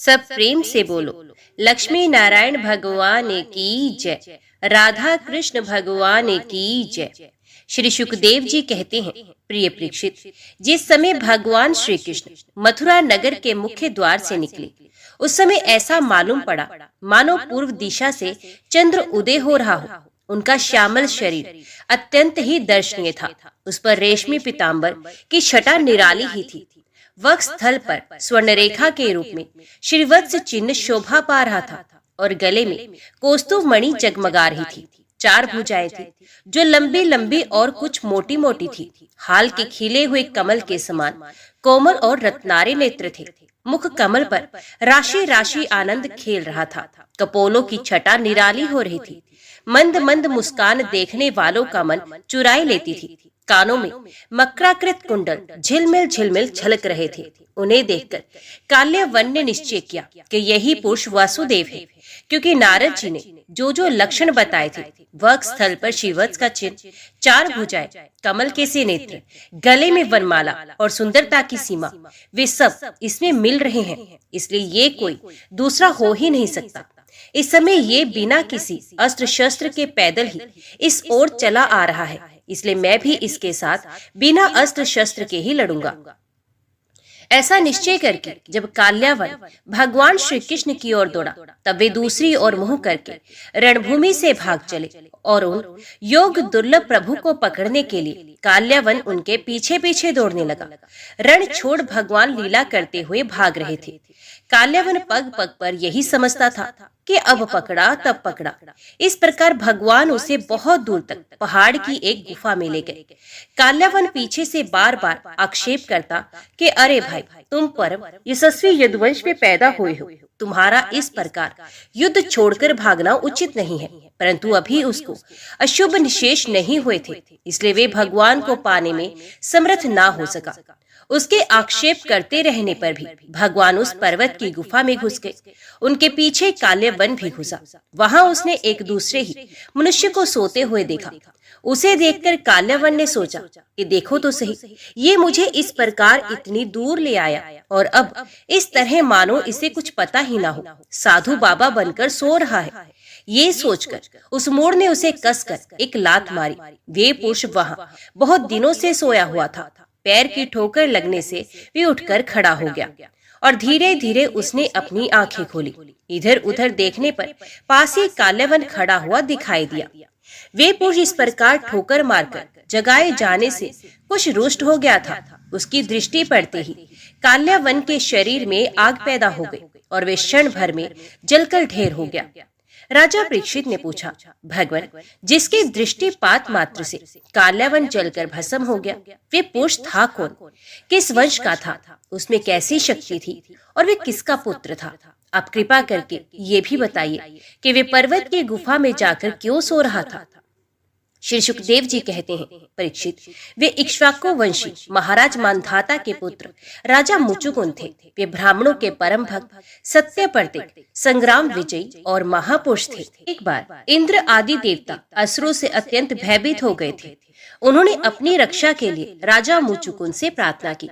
सब प्रेम से बोलो, लक्ष्मी नारायण भगवान की जय, राधा कृष्ण भगवान की जय। श्री सुखदेव जी कहते हैं, प्रिय परीक्षित, जिस समय भगवान श्री कृष्ण मथुरा नगर के मुख्य द्वार से निकले, उस समय ऐसा मालूम पड़ा मानो पूर्व दिशा से चंद्र उदय हो रहा हो। उनका श्यामल शरीर अत्यंत ही दर्शनीय था। उस पर रेशमी पीताम्बर की छटा निराली ही थी। वक्ष स्थल पर स्वर्णरेखा के रूप में श्रीवत्स चिन्ह शोभा पा रहा था और गले में कौस्तुभ मणि जगमगा रही थी। 4 भुजाएं थी जो लंबी लंबी और कुछ मोटी मोटी थी। हाल के खिले हुए कमल के समान कोमल और रत्नारे नेत्र थे। मुख कमल पर राशि राशि आनंद खेल रहा था। कपोलों की छटा निराली हो रही थी। मंद मंद मुस्कान देखने वालों का मन चुराई लेती थी। कानों में मकराकृत कुंडल झिलमिल झिलमिल झलक रहे थे। उन्हें देखकर काल्यवन ने निश्चय किया कि यही पुरुष वासुदेव है, क्योंकि नारद जी ने जो जो लक्षण बताए थे, वक्ष स्थल पर श्रीवत्स का चिन्ह, 4 भुजाएं, कमल के से नेत्र, गले में वनमाला और सुंदरता की सीमा, वे सब इसमें मिल रहे हैं। इसलिए ये कोई दूसरा हो ही नहीं सकता। इस समय ये बिना किसी अस्त्र शस्त्र के पैदल ही इस ओर चला आ रहा है। इसलिए मैं भी इसके साथ बिना अस्त्र शस्त्र के ही लड़ूंगा। ऐसा निश्चय करके जब काल्यावन भगवान श्री कृष्ण की ओर दौड़ा, तब वे दूसरी ओर मुंह करके रणभूमि से भाग चले और उन योग दुर्लभ प्रभु को पकड़ने के लिए काल्यावन उनके पीछे पीछे दौड़ने लगा। रण छोड़ भगवान लीला करते हुए भाग रहे थे। काल्यावन पग पग पर यही समझता था कि अब पकड़ा तब पकड़ा। इस प्रकार भगवान उसे बहुत दूर तक पहाड़ की एक गुफा में ले गए। काल्यावन पीछे से बार बार आक्षेप करता कि अरे भाई, तुम परम यशस्वी यदुवंश में पैदा हुए हो, तुम्हारा इस प्रकार युद्ध छोड़कर भागना उचित नहीं है। परंतु अभी उसको अशुभ निशेष नहीं हुए थे, इसलिए वे भगवान को पाने में समर्थ ना हो सका। उसके आक्षेप करते रहने पर भी भगवान उस पर्वत की गुफा में घुस गए। उनके पीछे काल्यवन भी घुसा। वहां उसने एक दूसरे ही मनुष्य को सोते हुए देखा। उसे देखकर काल्यवन ने सोचा कि देखो तो सही, ये मुझे इस प्रकार इतनी दूर ले आया और अब इस तरह मानो इसे कुछ पता ही ना हो, साधु बाबा बनकर सो रहा है। ये सोचकर उस मोड़ ने उसे कसकर एक लात मारी। वे पुरुष वहां बहुत दिनों से सोया हुआ था। पैर की ठोकर लगने से वे उठकर खड़ा हो गया और धीरे धीरे उसने अपनी आंखें खोली। इधर उधर देखने पर पास ही काल्यवन खड़ा हुआ दिखाई दिया। वे पुरुष इस प्रकार ठोकर मारकर जगाए जाने से कुछ रुष्ट हो गया था। उसकी दृष्टि पड़ते ही काल्यवन के शरीर में आग पैदा हो गई और वे क्षण भर में जलकर ढेर हो गया। राजा परीक्षित ने पूछा, भगवान, जिसके दृष्टिपात मात्र से काल्यावन जलकर भस्म हो गया, वे पुरुष था कौन? किस वंश का था? उसमें कैसी शक्ति थी और वे किसका पुत्र था? आप कृपा करके ये भी बताइए कि वे पर्वत की गुफा में जाकर क्यों सो रहा था? श्री सुखदेव जी कहते हैं, परीक्षित, वे इक्ष्वाकु वंशी महाराज मानधाता के पुत्र राजा मुचुकुंद थे। वे ब्राह्मणों के परम भक्त, सत्य प्रतीक, संग्राम विजयी और महापुरुष थे। एक बार इंद्र आदि देवता असुरों से अत्यंत भयभीत हो गए थे। उन्होंने अपनी रक्षा के लिए राजा मुचुकुंद से प्रार्थना की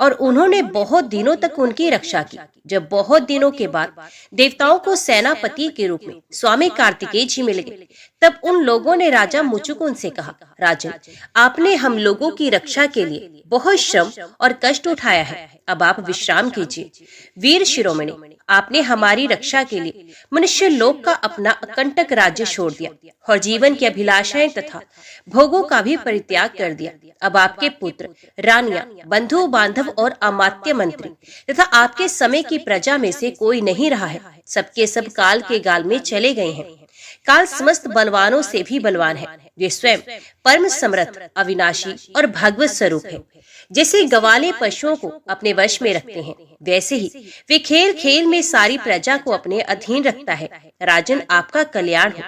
और उन्होंने बहुत दिनों तक उनकी रक्षा की। जब बहुत दिनों के बाद देवताओं को सेनापति के रूप में स्वामी कार्तिकेय जी मिल गए, तब उन लोगों ने राजा मुचुकुंद से कहा, राजन, आपने हम लोगों की रक्षा के लिए बहुत श्रम और कष्ट उठाया है, अब आप विश्राम कीजिए। वीर शिरोमणि, आपने हमारी रक्षा के लिए मनुष्य लोक का अपना अकंटक राज्य छोड़ दिया और जीवन की अभिलाषाएं तथा भोगों का भी परित्याग कर दिया। अब आपके पुत्र, रानियां, बंधु बांधव और अमात्य मंत्री तथा आपके समय की प्रजा में से कोई नहीं रहा है। सबके सब काल के गाल में चले गए हैं। काल समस्त बलवानों से भी बलवान है। वे स्वयं परम समर्थ, अविनाशी और भगवत स्वरूप है। जैसे गवाले पशुओं को अपने वश में रखते हैं, वैसे ही वे खेल खेल में सारी प्रजा को अपने अधीन रखता है। राजन, आपका कल्याण हो।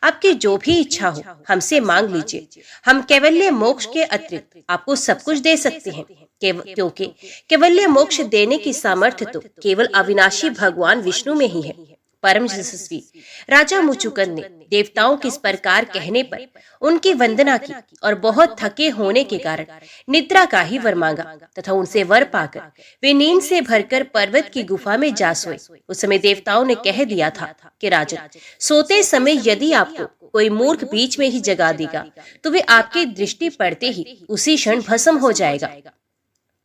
आपकी जो भी इच्छा हो हमसे मांग लीजिए। हम कैवल्य मोक्ष के अतिरिक्त आपको सब कुछ दे सकते हैं, क्योंकि कैवल्य मोक्ष देने की सामर्थ्य तो केवल अविनाशी भगवान विष्णु में ही है। परम यशस्वी राजा मुचुकुंद ने देवताओं के इस प्रकार कहने पर उनकी वंदना की और बहुत थके होने के कारण निद्रा का ही वर मांगा तथा उनसे वर पाकर वे नींद से भरकर पर्वत की गुफा में जा सोए। उस समय देवताओं ने कह दिया था कि राजन, सोते समय यदि आपको कोई मूर्ख बीच में ही जगा देगा तो वे आपकी दृष्टि पड़ते ही उसी क्षण भस्म हो जाएगा।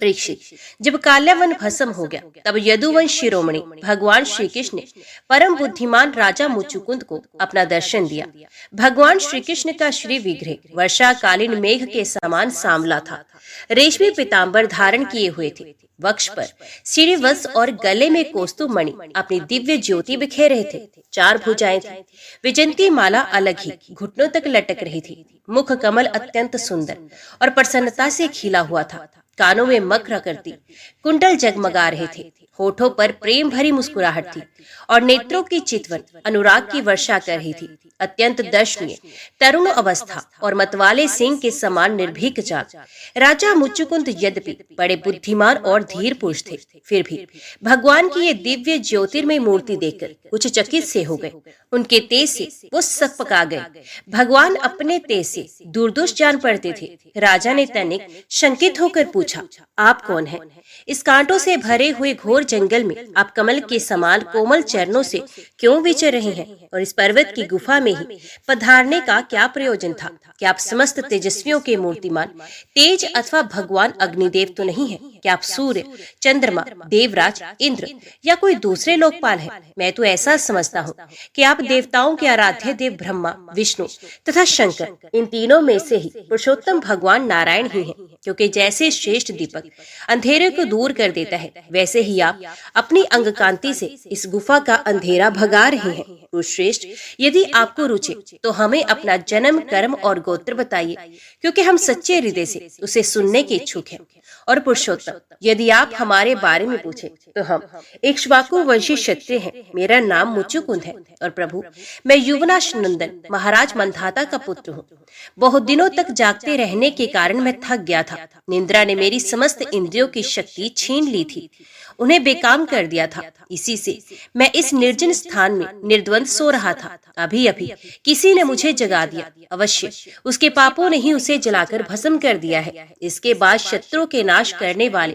परीक्षित, जब काल्यावन भस्म हो गया तब यदुवंश शिरोमणि भगवान श्री कृष्ण ने परम बुद्धिमान राजा मुचुकुंद को अपना दर्शन दिया। भगवान श्री कृष्ण का श्री विग्रह वर्षाकालीन मेघ के समान सांवला था। रेशमी पीताम्बर धारण किए हुए थे। वक्ष पर श्रीवत्स और गले में कौस्तुभ मणि अपनी दिव्य ज्योति बिखेर रहे थे। 4 भुजाएं थी। विजंती माला अलग ही घुटनों तक लटक रही थी। मुख कमल अत्यंत सुंदर और प्रसन्नता से खिला हुआ था। कानों में मकर करती कुंडल जगमगा रहे थे। होठों पर प्रेम भरी मुस्कुराहट थी और नेत्रों की चितवन अनुराग की वर्षा कर रही थी। अत्यंत दर्शनीय तरुण अवस्था और मतवाले सिंह के समान निर्भीक चाल। राजा मुचुकुंद यद्यपि बड़े बुद्धिमान और धीर पुरुष थे, फिर भी भगवान की ये दिव्य ज्योतिर्मय मूर्ति देखकर कुछ चकित से हो गए। उनके तेज से वो सकपका गए। भगवान अपने तेज से दूरदुष जान पड़ते थे। राजा ने तनिक शंकित होकर पूछा, आप कौन हैं? इस कांटों से भरे हुए घोर जंगल में आप कमल के समान कोमल चरणों से क्यों विचर रहे हैं? और इस पर्वत की गुफा में ही पधारने का क्या प्रयोजन था? क्या आप समस्त तेजस्वियों के मूर्तिमान तेज अथवा भगवान अग्निदेव तो नहीं है? क्या आप सूर्य, चंद्रमा, देवराज, इंद्र या कोई दूसरे लोकपाल हैं? मैं तो ऐसा समझता हूँ कि आप देवताओं के आराध्य देव ब्रह्मा, विष्णु तथा शंकर, इन तीनों में से ही पुरुषोत्तम भगवान नारायण ही हैं। क्योंकि जैसे श्रेष्ठ दीपक अंधेरे को दूर कर देता है, वैसे ही आप अपनी अंग कांति से इस गुफा का अंधेरा भगा रहे हैं। श्रेष्ठ, यदि आपको रुचे तो हमें अपना जन्म, कर्म और गोत्र बताइए, क्योंकि हम सच्चे हृदय से उसे सुनने के इच्छुक हैं। और पुरुषोत्तम, यदि आप हमारे बारे में पूछे तो हम इक्ष्वाकु वंशी क्षत्रिय हैं। मेरा नाम मुचुकुंद है और प्रभु, मैं युवनाश नंदन महाराज मंधाता का पुत्र हूँ। बहुत दिनों तक जागते रहने के कारण मैं थक गया था। निद्रा ने मेरी समस्त इंद्रियों की शक्ति छीन ली थी, उन्हें बेकाम कर दिया था। इसी से मैं इस निर्जन स्थान में निर्द्वंद सो रहा था। अभी अभी किसी ने मुझे जगा दिया। अवश्य उसके पापों ने ही उसे जलाकर भस्म कर दिया है। इसके बाद शत्रुओं के नाश करने वाले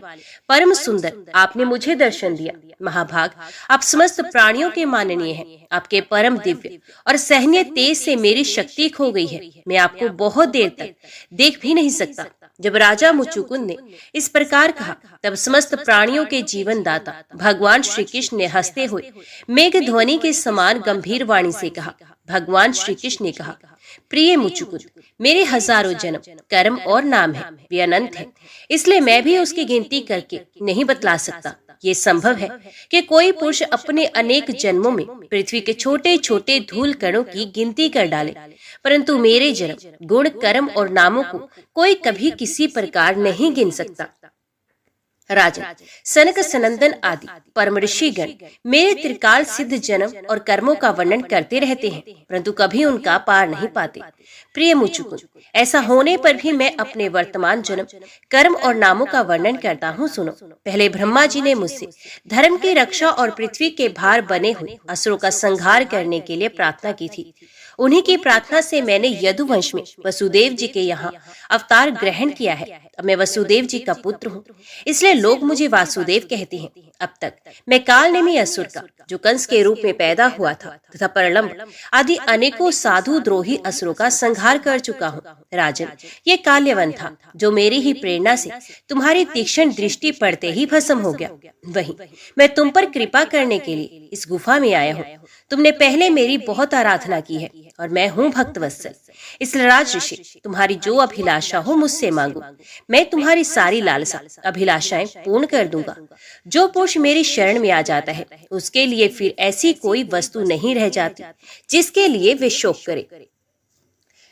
परम सुंदर आपने मुझे दर्शन दिया। महाभाग, आप समस्त प्राणियों के माननीय हैं। आपके परम दिव्य और सहनीय तेज से मेरी शक्ति खो गई है। मैं आपको बहुत देर तक देख भी नहीं सकता। जब राजा मुचुकुंद ने इस प्रकार कहा तब समस्त प्राणियों के जीवन दाता भगवान श्री कृष्ण ने हंसते हुए मेघ ध्वनि के समान गंभीर वाणी से कहा। भगवान श्री कृष्ण ने कहा, प्रिय मुचुकुंद, मेरे हजारों जन्म, कर्म और नाम है, वे अनंत है, इसलिए मैं भी उसकी गिनती करके नहीं बतला सकता। ये संभव है कि कोई पुरुष अपने अनेक जन्मों में पृथ्वी के छोटे छोटे धूल कणों की गिनती कर डाले, परंतु मेरे जन्म, गुण, कर्म और नामों को कोई कभी किसी प्रकार नहीं गिन सकता। राजन, सनक, सनंदन आदि परम ऋषिगण मेरे त्रिकाल सिद्ध जन्म और कर्मों का वर्णन करते रहते हैं, परंतु कभी उनका पार नहीं पाते। प्रिय मुचुकुंद, ऐसा होने पर भी मैं अपने वर्तमान जन्म, कर्म और नामों का वर्णन करता हूँ। सुनो। पहले ब्रह्मा जी ने मुझसे धर्म की रक्षा और पृथ्वी के भार बने हुए असुरों का संहार करने के लिए प्रार्थना की थी। उन्हीं की प्रार्थना से मैंने यदुवंश में वसुदेव जी के यहाँ अवतार ग्रहण किया है। अब मैं वसुदेव जी का पुत्र हूँ, इसलिए लोग मुझे वासुदेव कहते हैं। अब तक मैं कालनेमी असुर का, जो कंस के रूप में पैदा हुआ था, तथा प्रलंब आदि अनेकों साधु द्रोही असुरों का संहार कर चुका हूँ। राजन, ये काल्यवन था जो मेरी ही प्रेरणा से तुम्हारी तीक्ष्ण दृष्टि पड़ते ही भस्म हो गया। वही मैं तुम पर कृपा करने के लिए इस गुफा में आया हूँ। तुमने पहले मेरी बहुत आराधना की है और मैं हूँ भक्तवत्सल। इसलिए राज ऋषि, तुम्हारी जो अभिलाषा हो मुझसे मांगो, मैं तुम्हारी सारी लालसा अभिलाषाएं पूर्ण कर दूंगा। जो पुरुष मेरी शरण में आ जाता है उसके लिए फिर ऐसी कोई वस्तु नहीं रह जाती जिसके लिए वे शोक करे।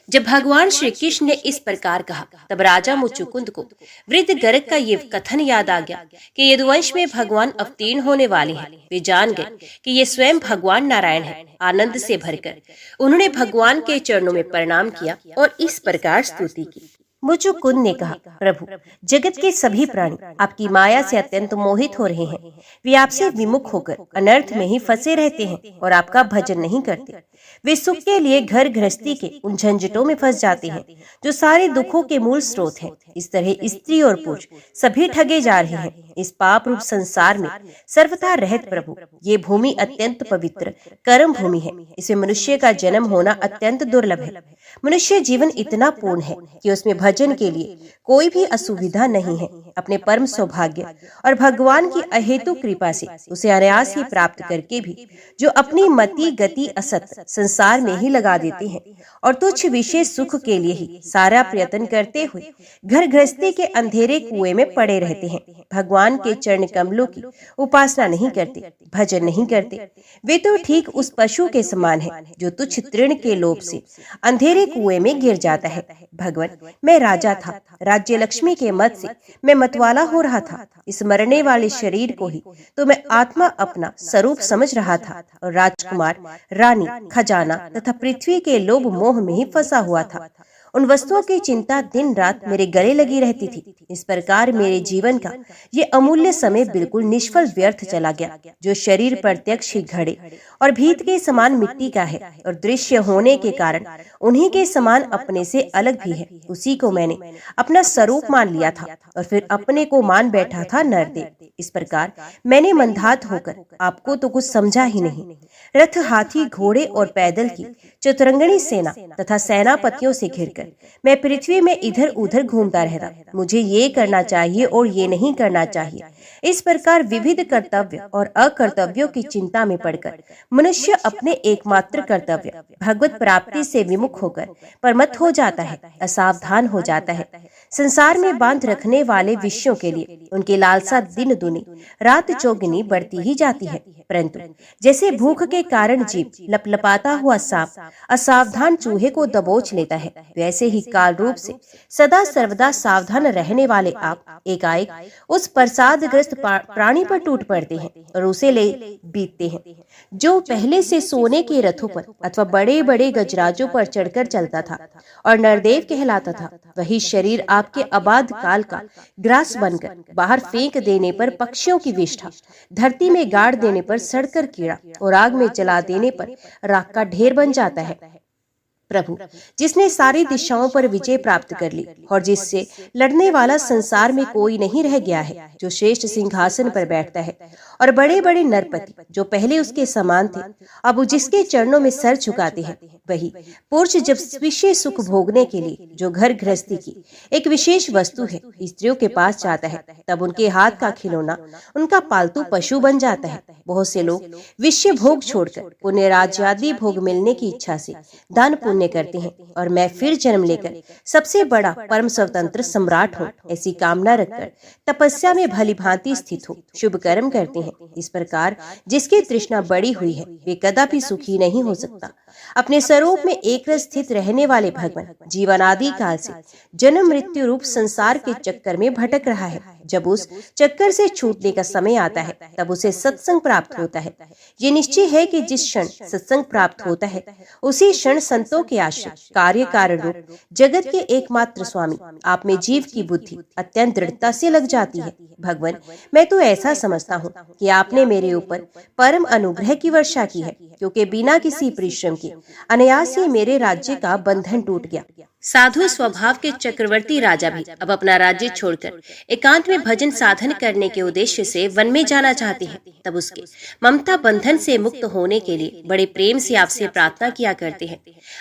जब भगवान श्री कृष्ण ने इस प्रकार कहा तब राजा मुचुकुंद को वृद्ध गर्ग का ये कथन याद आ गया कि यदुवंश में भगवान अवतीर्ण होने वाले हैं। वे जान गए कि ये स्वयं भगवान नारायण हैं। आनंद से भरकर उन्होंने भगवान के चरणों में प्रणाम किया और इस प्रकार स्तुति की। मुचुकुंद ने कहा, प्रभु, जगत के सभी प्राणी आपकी माया से अत्यंत मोहित हो रहे हैं। वे आपसे विमुख होकर अनर्थ में ही फंसे रहते हैं और आपका भजन नहीं करते। वे सुख के लिए घर गृहस्थी के उन झंझटों में फंस जाते हैं जो सारे दुखों के मूल स्रोत हैं। इस तरह स्त्री और पुरुष सभी ठगे जा रहे हैं इस पाप रूप संसार में सर्वथा रहत प्रभु। ये भूमि अत्यंत पवित्र कर्म भूमि है। इसमें मनुष्य का जन्म होना अत्यंत दुर्लभ है। मनुष्य जीवन इतना पूर्ण है कि उसमें भजन के लिए कोई भी असुविधा नहीं है। अपने परम सौभाग्य और भगवान की अहेतु कृपा से उसे अनायास ही प्राप्त करके भी जो अपनी मति गति असत संसार में ही लगा देते हैं और तुच्छ विशेष सुख के लिए ही सारा प्रयत्न करते हुए घर गृहस्थी के अंधेरे कुएं में पड़े रहते हैं। भगवान के चरण कमलों की उपासना नहीं करते, भजन नहीं करते। वे तो ठीक उस पशु के समान है जो तुच्छ तृण के लोभ से अंधेरे कुएं में गिर जाता है। भगवान, मैं राजा था, राज्य लक्ष्मी के मत से मैं मतवाला हो रहा था। इस मरने वाले शरीर को ही तो मैं आत्मा अपना स्वरूप समझ रहा था और राजकुमार, रानी, खजाना तथा पृथ्वी के लोभ मोह में ही फंसा हुआ था। उन वस्तुओं की चिंता दिन रात मेरे गले लगी रहती थी। इस प्रकार मेरे जीवन का ये अमूल्य समय बिल्कुल निष्फल व्यर्थ चला गया। जो शरीर प्रत्यक्ष ही घड़े और भीत के समान मिट्टी का है और दृश्य होने के कारण उन्हीं के समान अपने से अलग भी है, उसी को मैंने अपना स्वरूप मान लिया था और फिर अपने को मान बैठा था नरदेव। इस प्रकार मैंने मंधात होकर आपको तो कुछ समझा ही नहीं। रथ, हाथी, घोड़े और पैदल की चतुरंगणी सेना तथा सेनापतियों से घिरकर मैं पृथ्वी में इधर उधर घूमता रहता। मुझे ये करना चाहिए और ये नहीं करना चाहिए। इस प्रकार विविध कर्तव्य और अकर्तव्यों की चिंता में पड़कर मनुष्य अपने एकमात्र कर्तव्य भगवत प्राप्ति से विमुख होकर परमत हो जाता है, असावधान हो जाता है। संसार में बांध रखने वाले विषयों के लिए उनकी लालसा दिन दुनी रात चौगुनी बढ़ती ही जाती है। परंतु जैसे भूख के कारण जीव लपलपाता हुआ सांप असावधान चूहे को दबोच लेता है, वैसे ही काल रूप से सदा सर्वदा सावधान रहने वाले आप एकाएक उस प्रसादग्रस्त प्राणी पर टूट पड़ते हैं और उसे ले बीतते हैं। जो पहले से सोने के रथों पर अथवा बड़े बड़े गजराजों पर चढ़कर चलता था और नरदेव कहलाता था, वही शरीर आपके अबाध काल का ग्रास बनकर बाहर फेंक देने पर पक्षियों की विष्ठा, धरती में गाड़ देने पर सड़कर कीड़ा और आग में जला देने पर राख का ढेर बन जाता है। प्रभु, जिसने सारी दिशाओं पर विजय प्राप्त कर ली और जिससे लड़ने वाला संसार में कोई नहीं रह गया है, जो श्रेष्ठ सिंहासन पर बैठता है और बड़े बड़े नरपति जो पहले उसके समान थे अब जिसके चरणों में सर झुकाते हैं, वही पुरुष जब विशेष सुख भोगने के लिए जो घर गृहस्थी की एक विशेष वस्तु है स्त्रियों के पास जाता है, तब उनके हाथ का खिलौना उनका पालतू पशु बन जाता है। बहुत से लोग विषय भोग छोड़कर पुण्य राज्यादि भोग मिलने की इच्छा से दान पुण्य करते हैं और मैं फिर जन्म लेकर सबसे बड़ा परम स्वतंत्र सम्राट हूँ, ऐसी कामना रखकर तपस्या में भली भांति स्थित हो शुभ कर्म करते हैं। इस प्रकार जिसकी तृष्णा बड़ी हुई है वे कदापि सुखी नहीं हो सकता। अपने स्वरूप में एक रस स्थित रहने वाले भगवान जीवनादि काल से जन्म मृत्यु रूप संसार के चक्कर में भटक रहा है। जब उस चक्कर से छूटने का समय आता है तब उसे सत्संग प्राप्त होता है। ये निश्चय है कि जिस क्षण सत्संग प्राप्त होता है उसी क्षण संतों के आश्रय कार्य कारण रूप जगत के एकमात्र स्वामी आप में जीव की बुद्धि अत्यंत दृढ़ता से लग जाती है। भगवान, मैं तो ऐसा समझता हूँ कि आपने मेरे ऊपर परम अनुग्रह की वर्षा की है, क्योंकि बिना किसी परिश्रम के अनायास ही मेरे राज्य का बंधन टूट गया। साधु स्वभाव के चक्रवर्ती राजा भी अब अपना राज्य छोड़कर एकांत में भजन साधन करने के उद्देश्य से वन में जाना चाहते हैं। तब उसके ममता बंधन से मुक्त होने के लिए बड़े प्रेम से आपसे प्रार्थना किया करते हैं।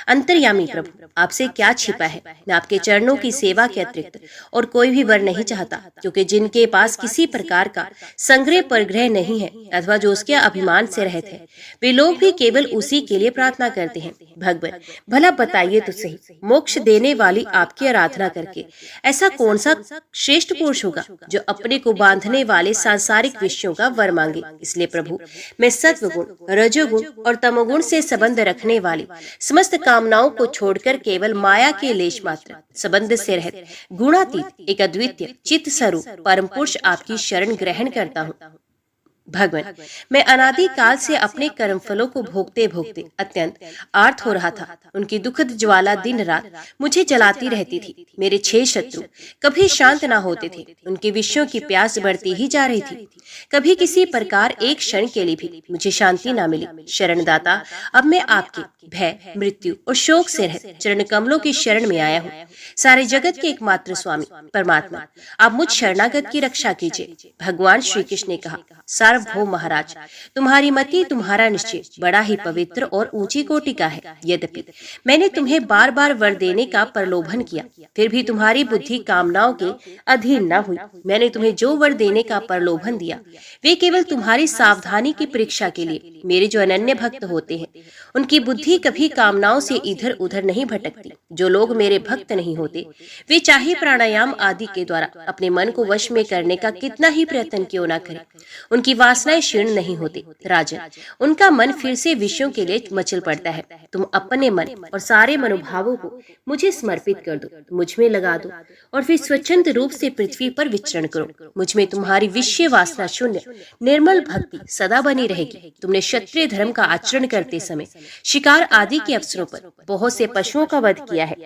अंतर्यामी प्रभु, आपसे क्या छिपा है? मैं आपके चरणों की सेवा के अतिरिक्त और कोई भी वर नहीं चाहता, क्योंकि जिनके पास किसी प्रकार का संग्रह परग्रह नहीं है अथवा जो उसके अभिमान से रहते हैं, वे लोग भी केवल उसी के लिए प्रार्थना करते हैं। भगवान, भला बताइए तो सही, मोक्ष देने वाली आपकी आराधना करके ऐसा कौन सा श्रेष्ठ पुरुष होगा जो अपने को बांधने वाले सांसारिक विषयों का वर मांगे? इसलिए प्रभु, मैं सत्वगुण, रजोगुण और तमोगुण से संबंध रखने वाली समस्त कामनाओं को छोड़कर केवल माया के लेश मात्र संबंध से रहित गुणातीत एक अद्वितीय चित्त स्वरूप परम पुरुष आपकी शरण ग्रहण करता हूँ। भगवान, मैं अनादि काल से अपने कर्म फलों को भोगते भोगते अत्यंत आर्त हो रहा था। उनकी दुखद ज्वाला दिन रात मुझे जलाती रहती थी। मेरे 6 शत्रु कभी शांत ना होते थे। उनके विषयों की प्यास बढ़ती ही जा रही थी। कभी किसी प्रकार एक क्षण के लिए भी मुझे शांति ना मिली। शरणदाता, अब मैं आपके भय, मृत्यु और शोक से रहित चरण कमलों की शरण में आया हूँ। सारे जगत के एकमात्र स्वामी परमात्मा, आप मुझ शरणागत की रक्षा कीजिए। भगवान श्री कृष्ण ने कहा, सार्वभौम महाराज, तुम्हारी मति, तुम्हारा निश्चय बड़ा ही पवित्र और ऊंची कोटि का है। यद्यपि मैंने तुम्हें बार बार वर देने का प्रलोभन किया, फिर भी तुम्हारी बुद्धि कामनाओं के अधीन न हुई। मैंने तुम्हें जो वर देने का प्रलोभन दिया, वे केवल तुम्हारी सावधानी की परीक्षा के लिए। मेरे जो अनन्य भक्त होते हैं, उनकी बुद्धि कभी कामनाओं से इधर उधर नहीं भटकती। जो लोग मेरे भक्त नहीं होते, वे चाहे प्राणायाम आदि के द्वारा अपने मन को वश में करने का कितना ही प्रयत्न क्यों न करें, उनकी वासनाएं क्षीण नहीं होती। राजन, उनका मन फिर से विषयों के लिए मचल पड़ता है। तुम अपने मन और सारे मनोभावों को मुझे समर्पित कर दो, मुझ में लगा दो और फिर स्वच्छंद रूप से पृथ्वी पर विचरण करो। मुझ में तुम्हारी विषय वासना शून्य निर्मल भक्ति सदा बनी रहेगी। तुमने क्षत्रिय धर्म का आचरण करते समय शिकार आदि के अवसरों पर बहुत से पशुओं का वध किया है।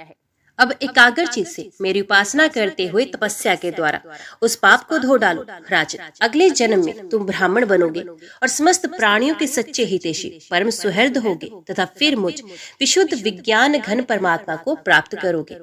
अब एकाग्र चित्त से मेरी उपासना करते हुए तपस्या के द्वारा उस पाप को धो डालो। राजन, अगले जन्म में तुम ब्राह्मण बनोगे और समस्त प्राणियों के सच्चे हितैषी परम सुहृद होगे तथा फिर मुझ विशुद्ध विज्ञान घन परमात्मा को प्राप्त करोगे।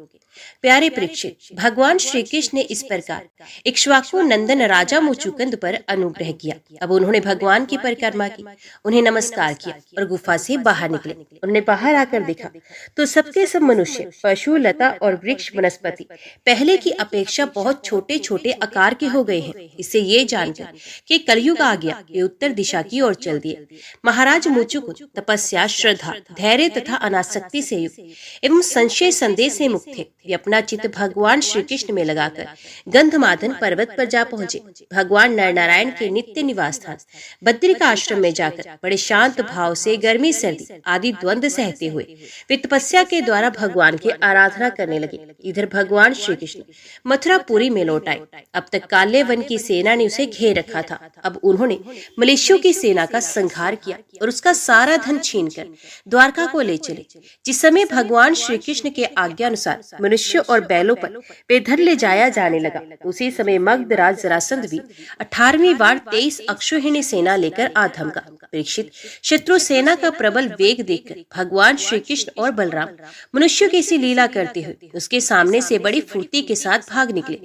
प्यारे परीक्षित, भगवान श्री कृष्ण ने इस प्रकार इक्ष्वाकु नंदन राजा मुचुकुंद पर अनुग्रह किया। अब उन्होंने भगवान की परिक्रमा की, उन्हें नमस्कार किया और गुफा से बाहर निकले। उन्होंने बाहर आकर देखा तो सबके सब मनुष्य, पशु, लता और वृक्ष वनस्पति पहले की अपेक्षा बहुत छोटे छोटे आकार के हो गए हैं। इससे ये जानकर कि कलयुग आ गया, वे उत्तर दिशा की ओर चल दिए। महाराज मुचुकुंद तपस्या, श्रद्धा, धैर्य तथा अनासक्ति से युक्त एवं संशय संदेह से मुक्त थे। वे अपना चित्त भगवान श्री कृष्ण में लगाकर गंधमादन पर्वत पर जा पहुंचे। भगवान नर नारायण के नित्य निवास स्थान बद्रिका आश्रम में जाकर बड़े शांत भाव से गर्मी सर्दी आदि द्वंद्व सहते हुए वे तपस्या के द्वारा भगवान की आराधना करने लगे। इधर भगवान श्री कृष्ण मथुरापुरी में लौट आए। अब तक काले वन की सेना ने उसे घेर रखा था। अब उन्होंने मलेशियों की सेना का संहार किया और उसका सारा धन छीनकर द्वारका को ले चले। जिस समय भगवान श्री कृष्ण के आज्ञा अनुसार मनुष्य और बैलों पर बेधर ले जाया जाने लगा, उसी समय मगधराज जरासंध भी 18वीं बार 23 अक्षौहिणी सेना लेकर आ धमका। परीक्षित, शत्रु सेना का प्रबल वेग देखकर भगवान श्री कृष्ण और बलराम मनुष्यों की इसी लीला करते हुए उसके सामने से बड़ी फुर्ती के साथ भाग निकले।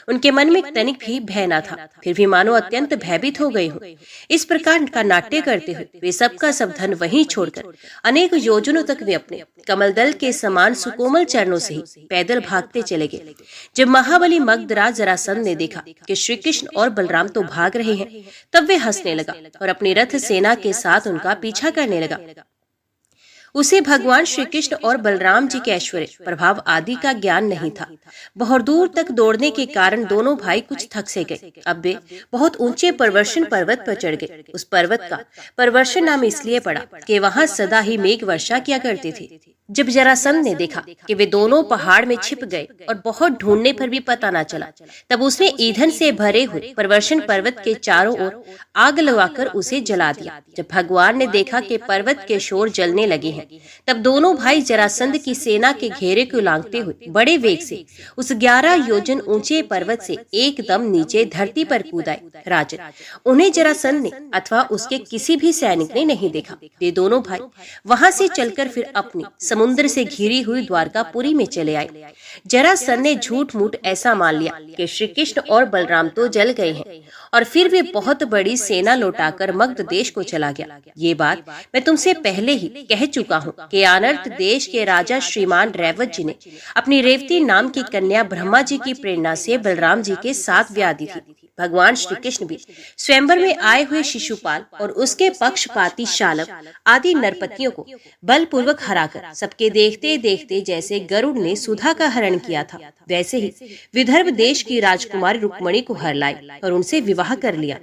उनके मन में तनिक भी भय न था, फिर भी मानो अत्यंत भयभीत हो गए हो। इस प्रकार का नाट्य करते हुए वे सबका सब धन वहीं छोड़कर अनेक योजनों तक वे अपने कमल दल के समान सुकोमल चरणों से ही पैदल भागते चले गए। जब महाबली मगधराज जरासंध ने देखा कि श्री कृष्ण और बलराम तो भाग रहे हैं, तब वे हंसने लगा और अपनी रथ सेना के साथ उनका पीछा करने लगा। उसे भगवान श्री कृष्ण और बलराम जी के ऐश्वर्य, प्रभाव आदि का ज्ञान नहीं था। बहुत दूर तक दौड़ने के कारण दोनों भाई कुछ थक से गए। अब वे बहुत ऊंचे परवर्षण पर्वत पर चढ़ गए। उस पर्वत का परवर्षण नाम इसलिए पड़ा कि वहां सदा ही मेघ वर्षा किया करते थे। जब जरासंध ने देखा कि वे दोनों पहाड़ में छिप गए और बहुत ढूंढने पर भी पता न चला, तब उसने ईंधन से भरे हुए परवर्षण पर्वत के चारों ओर आग लगाकर उसे जला दिया। जब भगवान ने देखा कि पर्वत के शोर जलने लगे हैं, तब दोनों भाई जरासंध की सेना के घेरे को लांघते हुए बड़े वेग से उस 11 योजन ऊंचे पर्वत से एकदम नीचे धरती पर कूद आए। राजन, उन्हें जरासंध ने अथवा उसके किसी भी सैनिक ने नहीं देखा। वे दोनों भाई वहां से चलकर फिर अपनी समुद्र से घिरी हुई द्वारकापुरी में चले आए। जरासंध ने झूठ मूठ ऐसा मान लिया कि श्री कृष्ण और बलराम तो जल गए हैं और फिर वे बहुत बड़ी सेना लौटाकर मगध देश को चला गया। ये बात मैं तुमसे पहले ही कह चुका हूँ कि अनर्थ देश के राजा श्रीमान रैवत जी ने अपनी रेवती नाम की कन्या ब्रह्मा जी की प्रेरणा से बलराम जी के साथ ब्याह दी थी। भगवान श्री कृष्ण भी स्वयंवर में आए हुए शिशुपाल और उसके पक्षपाती शालव आदि नरपतियों को बलपूर्वक हराकर सबके देखते देखते जैसे गरुड़ ने सुधा का हरण किया था, वैसे ही विदर्भ देश की राजकुमारी रुक्मणी को हर लाए और उनसे विवाह कर लिया।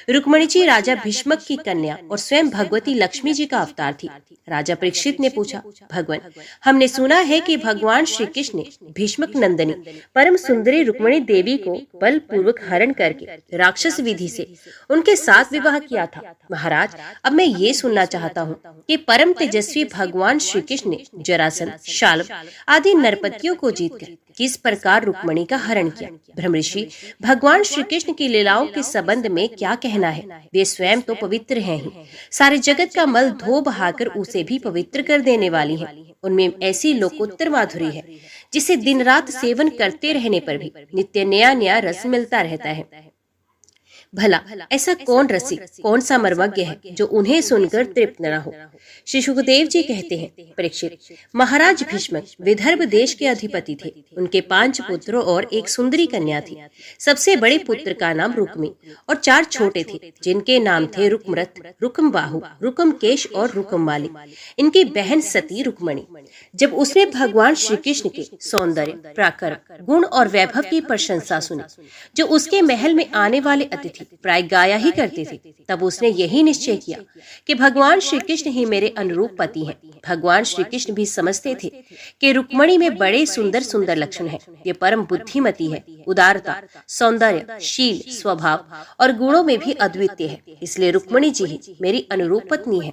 रुक्मिणी जी राजा भीष्मक की कन्या और स्वयं भगवती लक्ष्मी जी का अवतार थी। राजा परीक्षित ने पूछा, भगवान, हमने सुना है कि भगवान श्री कृष्ण ने भीष्मक नंदनी परम सुंदरी रुक्मिणी देवी को बलपूर्वक हरण करके राक्षस विधि से उनके साथ विवाह किया था। महाराज, अब मैं ये सुनना चाहता हूँ कि परम तेजस्वी भगवान श्री कृष्ण ने जरासंध, शाल्व आदि नरपतियों को जीतकर किस प्रकार रुक्मिणी का हरण किया। ब्रह्मऋषि, भगवान श्री कृष्ण की लीलाओं के संबंध में क्या कहना है? वे स्वयं तो पवित्र हैं ही, सारे जगत का मल धो बहाकर उसे भी पवित्र कर देने वाली हैं। उनमें ऐसी लोकोत्तर माधुरी है जिसे दिन रात सेवन करते रहने पर भी नित्य नया नया रस मिलता रहता है। भला ऐसा कौन रसिक, कौन सा मर्मज्ञ है जो उन्हें सुनकर तृप्त न हो? श्री सुखदेव जी कहते हैं, परीक्षित, महाराज भीष्मक विदर्भ देश के अधिपति थे। उनके 5 पुत्रों और एक सुंदरी कन्या थी। सबसे बड़े पुत्र का नाम रुक्मी और 4 छोटे थे जिनके नाम थे रुक्मरथ, रुक्मबाहु, रुक्मकेश और रुक्ममाली। इनकी बहन सती रुक्मिणी जब उसने भगवान श्री कृष्ण के सौंदर्य, पराक्रम, गुण और वैभव की प्रशंसा सुनी, जो उसके महल में आने वाले अतिथि प्राय गाया ही करते थे, तब उसने यही निश्चय किया कि भगवान श्री कृष्ण ही मेरे अनुरूप पति हैं। भगवान श्री कृष्ण भी समझते थे कि रुक्मिणी में बड़े सुंदर सुंदर लक्षण हैं। ये परम बुद्धिमती है, उदारता, सौंदर्य, शील, स्वभाव और गुणों में भी अद्वितीय है, इसलिए रुक्मिणी जी ही मेरी अनुरूप पत्नी है।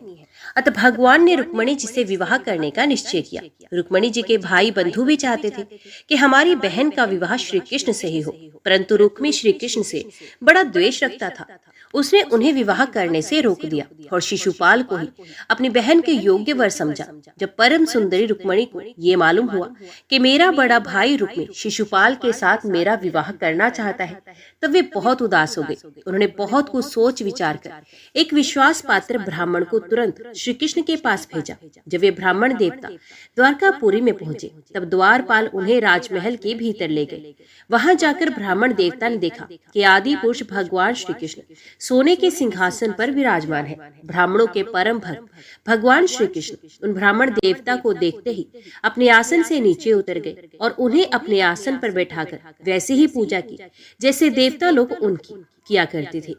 अतः भगवान ने रुक्मिणी जी से विवाह करने का निश्चय किया। रुक्मिणी जी के भाई बंधु भी चाहते थे कि हमारी बहन का विवाह श्री कृष्ण से ही हो, परंतु रुक्मी श्री कृष्ण से बड़ा द्वेष रखता था। उसने उन्हें विवाह करने से रोक दिया और शिशुपाल को ही अपनी बहन के योग्य वर समझा। जब परम सुंदरी रुक्मिणी को ये मालूम हुआ कि मेरा बड़ा भाई रुक्मी शिशुपाल के साथ मेरा विवाह करना चाहता है, तब वे बहुत उदास हो गए। उन्होंने बहुत कुछ सोच विचार कर एक विश्वास पात्र ब्राह्मण को तुरंत श्री कृष्ण के पास भेजा। जब वे ब्राह्मण देवता द्वारकापुरी में पहुंचे, तब द्वारपाल उन्हें राजमहल के भीतर ले गए। वहां जाकर ब्राह्मण देवता ने देखा कि आदि पुरुष भगवान श्री कृष्ण सोने के सिंहासन पर विराजमान है। ब्राह्मणों के परम भक्त भगवान श्री कृष्ण उन ब्राह्मण देवता को देखते ही अपने आसन से नीचे उतर गए और उन्हें अपने आसन पर बैठाकर वैसे ही पूजा की जैसे देवता लोग उनकी किया करते थे।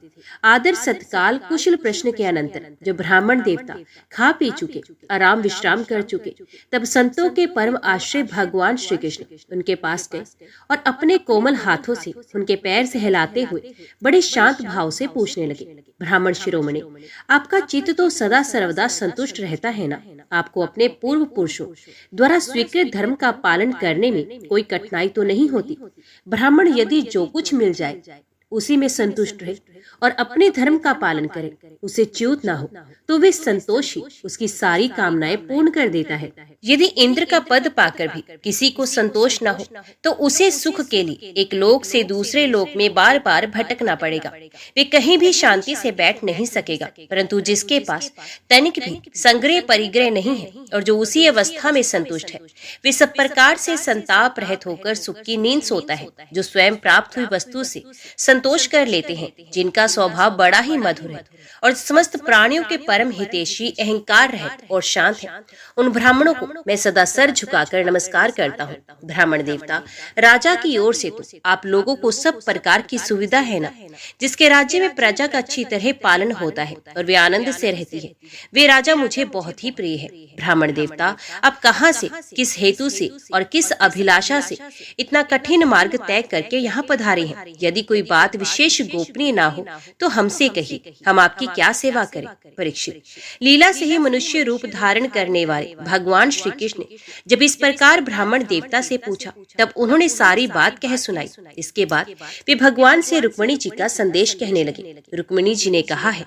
आदर सत्काल कुशल प्रश्न के अनंतर जब ब्राह्मण देवता खा पी चुके, आराम विश्राम कर चुके, तब संतों के परम आश्रय भगवान श्री कृष्ण उनके पास गए और अपने कोमल हाथों से उनके पैर सहलाते हुए बड़े शांत भाव से पूछने लगे, ब्राह्मण शिरोमणि, आपका चित्त तो सदा सर्वदा संतुष्ट रहता है ना? आपको अपने पूर्व पुरुषों द्वारा स्वीकृत धर्म का पालन करने में कोई कठिनाई तो नहीं होती? ब्राह्मण यदि जो कुछ मिल जाए उसी में संतुष्ट रहे और अपने धर्म का पालन करे, उसे च्युत ना हो, तो वे संतोष ही उसकी सारी कामनाएं पूर्ण कर देता है। यदि इंद्र का पद पाकर भी किसी को संतोष न हो, तो उसे सुख के लिए एक लोक से दूसरे लोक में बार बार भटकना पड़ेगा। वे कहीं भी शांति से बैठ नहीं सकेगा। परंतु जिसके पास तनिक भी संग्रह परिग्रह नहीं है और जो उसी अवस्था में संतुष्ट है, वे सब प्रकार से संताप रहित होकर सुख की नींद सोता है। जो स्वयं प्राप्त हुई वस्तु से संतोष कर लेते हैं, जिनका स्वभाव बड़ा ही मधुर है और समस्त प्राणियों के परम हितैषी, अहंकार रहित और शांत है, उन ब्राह्मणों को मैं सदा सर झुकाकर नमस्कार करता हूँ। ब्राह्मण देवता, राजा की ओर से तो आप लोगों को सब प्रकार की सुविधा है ना? जिसके राज्य में प्रजा का अच्छी तरह पालन होता है और वे आनंद से रहती है, वे राजा मुझे बहुत ही प्रिय है। ब्राह्मण देवता, आप कहाँ से, किस हेतु से और किस अभिलाषा से इतना कठिन मार्ग तय करके यहाँ पधारे हैं? यदि कोई बात विशेष गोपनीय ना हो तो हमसे कहिए, हम आपकी क्या सेवा करें? परीक्षित, लीला से ही मनुष्य रूप धारण करने वाले भगवान श्री कृष्ण ने जब इस प्रकार ब्राह्मण देवता से पूछा, तब उन्होंने सारी बात कह सुनाई। इसके बाद वे भगवान से रुक्मिणी जी का संदेश कहने लगे। रुक्मिणी जी ने कहा है,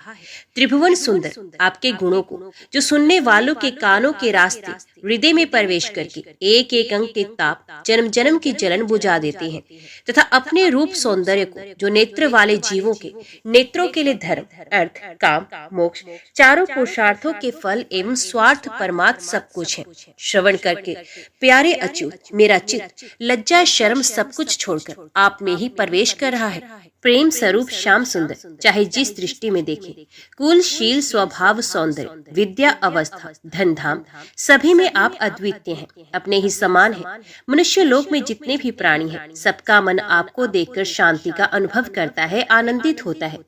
त्रिभुवन सुंदर, आपके गुणों को जो सुनने वालों के कानों के रास्ते हृदय में प्रवेश करके एक एक अंग के ताप जन्म जन्म की जलन बुझा देते हैं, तथा अपने रूप सौंदर्य को जो नेत्र वाले जीवों के नेत्रों के लिए धर्म, अर्थ, काम, मोक्ष चारों पुरुषार्थों के फल एवं स्वार्थ परमार्थ सब कुछ है, श्रवण करके प्यारे अच्युत मेरा चित्त लज्जा शर्म सब कुछ छोड़कर आप में ही प्रवेश कर रहा है। प्रेम स्वरूप श्याम सुंदर, चाहे जिस दृष्टि में देखें, कुल शील स्वभाव सौंदर्य विद्या अवस्था धन धाम सभी में आप अद्वितीय हैं, अपने ही समान हैं। मनुष्य लोक में जितने भी प्राणी हैं, सबका मन आपको देखकर शांति का अनुभव करता है, आनंदित होता है।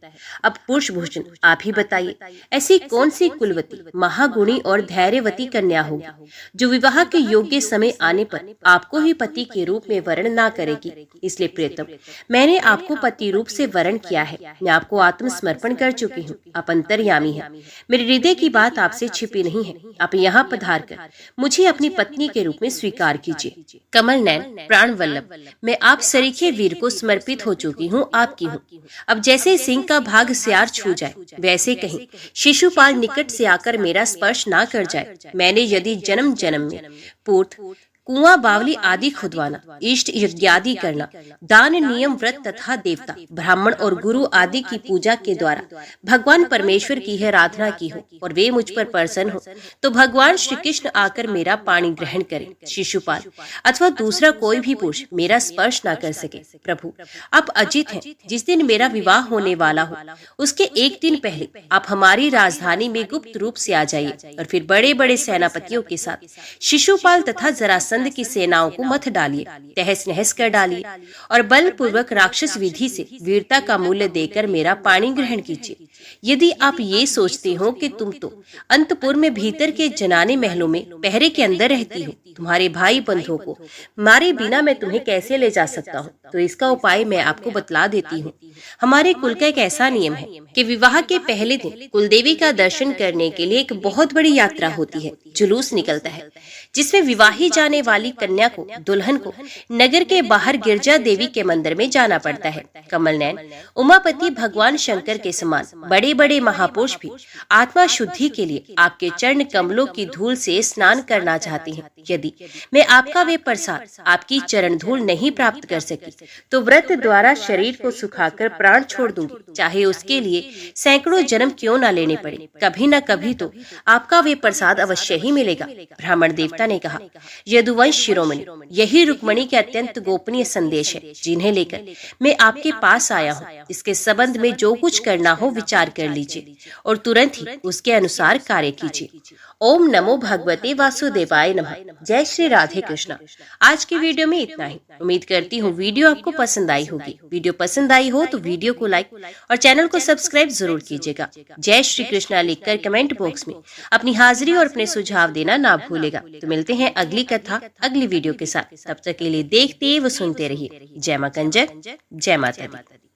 अब पुरुष भूषण आप ही बताइए, ऐसी कौन सी कुलवती महागुणी और धैर्यवती कन्या होगी जो विवाह के योग्य समय आने पर आपको ही पति के रूप में वर्ण ना करेगी। इसलिए प्रियतम, मैंने आपको पति रूप से वर्ण किया है। मैं आपको आत्मसमर्पण कर चुकी हूँ। आप अंतर्यामी हैं। मेरे हृदय की बात आपसे छिपी नहीं है। आप यहाँ पधार कर मुझे अपनी पत्नी के रूप में स्वीकार कीजिए। कमल नयन प्राण वल्लभ, मैं आप सरीखे वीर को समर्पित हो चुकी हूँ, आपकी हूँ। अब जैसे सिंह का भाग सियार छू जाए, वैसे कहीं शिशुपाल निकट से आकर मेरा स्पर्श ना कर जाए। मैंने यदि जन्म जन्म में पूर्त कुआं बावली आदि खुदवाना, इष्ट यज्ञादि करना, दान नियम व्रत तथा देवता ब्राह्मण और गुरु आदि की पूजा के द्वारा भगवान परमेश्वर की है आराधना की हो और वे मुझ पर प्रसन्न हो, तो भगवान श्री कृष्ण आकर मेरा पाणी ग्रहण करें। शिशुपाल अथवा दूसरा कोई भी पुरुष मेरा स्पर्श न कर सके। प्रभु, आप अजित हैं। जिस दिन मेरा विवाह होने वाला हो, उसके एक दिन पहले आप हमारी राजधानी में गुप्त रूप से आ जाइए और फिर बड़े बड़े सेनापतियों के साथ शिशुपाल तथा जरासंध की सेनाओं को मथ डालिए, तहस नहस कर डालिए और बलपूर्वक राक्षस विधि से वीरता का मूल्य देकर मेरा पाणी ग्रहण कीजिए। यदि आप ये सोचते हो कि तुम तो अंतपुर में भीतर के जनाने महलों में पहरे के अंदर रहती हो, तुम्हारे भाई बंधुओं को मारे बिना मैं तुम्हें कैसे ले जा सकता हूँ, तो इसका उपाय मैं आपको बतला देती हूँ। हमारे कुल का एक ऐसा नियम है कि विवाह के पहले दिन कुलदेवी का दर्शन करने के लिए एक बहुत बड़ी यात्रा होती है, जुलूस निकलता है, जिसमें विवाही जाने वाली कन्या को, दुल्हन को नगर के बाहर गिरजा देवी के मंदिर में जाना पड़ता है। कमल नयन, उमापति भगवान शंकर के समान बड़े बड़े महापुरुष भी आत्मा शुद्धि के लिए आपके चरण कमलों की धूल से स्नान करना चाहते हैं। यदि मैं आपका वे प्रसाद, आपकी चरण धूल नहीं प्राप्त कर सकी, तो व्रत द्वारा शरीर को सुखाकर प्राण छोड़ दूंगी, चाहे उसके लिए सैकड़ों जन्म क्यों न लेने पड़े। कभी न कभी तो आपका वे प्रसाद अवश्य ही मिलेगा। ब्राह्मण देवता ने कहा, यदुवंश शिरोमणि, यही रुक्मणी के अत्यंत गोपनीय संदेश है, जिन्हें लेकर मैं आपके पास आया हूँ। इसके संबंध में जो कुछ करना हो विचार कर लीजिए और तुरंत ही उसके अनुसार कार्य कीजिए। ओम नमो भगवते वासुदेवाय नमः। जय श्री राधे कृष्णा। आज की वीडियो में इतना ही। उम्मीद करती हूँ वीडियो आपको पसंद आई होगी। वीडियो पसंद आई हो तो वीडियो को लाइक और चैनल को सब्सक्राइब जरूर कीजिएगा। जय श्री कृष्णा लिखकर कमेंट बॉक्स में अपनी हाजिरी और अपने सुझाव देना ना भूलेगा। तो मिलते हैं अगली कथा अगली वीडियो के साथ। तब तक के लिए देखते व सुनते रहिए। जय मां कंजक, जय माता दी।